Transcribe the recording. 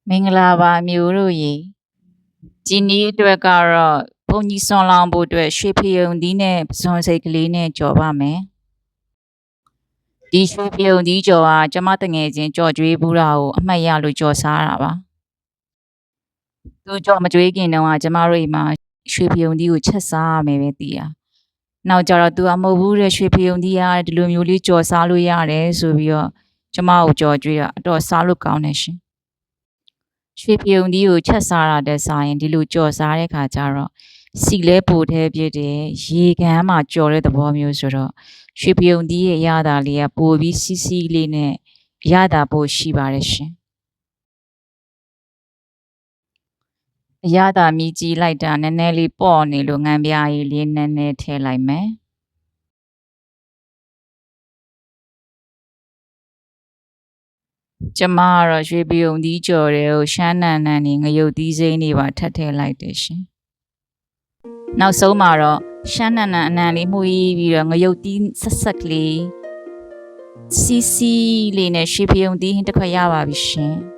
မင်္ဂလာပါမျိုးတို့ရေဒီနေ့အတွက်ကတော့ဘုန်းကြီးဆွန်လောင်းဖို့အတွက်ရွှေဖယုံသီးနဲ့ပစွန်စိတ်ကလေးနဲ့ကြော်ပါမယ်ဒီရွှေဖယုံသီးကြော်ကကျမတငယ်ချင်းကြော်ကျွေးဘူးတာကိုအမှတ်ရလို့ကြော်စားတာပါသူကြော်မကျွေးခင်တော့ကျမတို့အိမ်မှာရွှေဖယုံသီးကိုချက်စားရမယ်ပဲသိတာနောက်ကြတော့သူကမဟုတ်ဘူးတဲ့ရွှေဖယုံသီးကဒီလိုမျိုးလေးကြော်စားလို့ရတယ်ဆိုပြီးတော့ကျမကိုကြော်ကျွေးတာအတော်စားလို့ကောင်းတယ်ရှင်ရွှေဖယုံသီးကိုချက်စားတာတဲ့စားရင်ဒီလိုကြော်စားတဲ့ခါကျတော့စီလဲပိုထဲပြည့်တယ်ရေကမ်းမှာကြော်တဲ့သဘောမျိုးဆိုတော့ရွှေဖယုံသီးရဲ့အရသာလေးကပိုပြီးစီးစီးလေးနဲ့အရသာပိုရှိပါတယ်ရှင်အရသာမြည်ကြည့်လိုက်တာနည်းနည်းလေးပေါ့နေလို့ငံပြားကြီးလေးနည်းနည်းထည့်လိုက်မယ်ကျမကတော့ရွှေဖယုံသီးကြော်တွေကိုရှမ်းနံနေငရုတ်သီးစိမ်းတွေပါထပ်ထည့်လိုက်တယ်ရှင်နောက်ဆုံးမှာတော့ရှမ်းနံအနံလေးမှုပြီးတော့ငရုတ်သီးဆက်ကလေးစီစီလေးနဲ့ရွှေဖယုံသီးဟင်းတစ်ခွက်ရပါပြီရှင်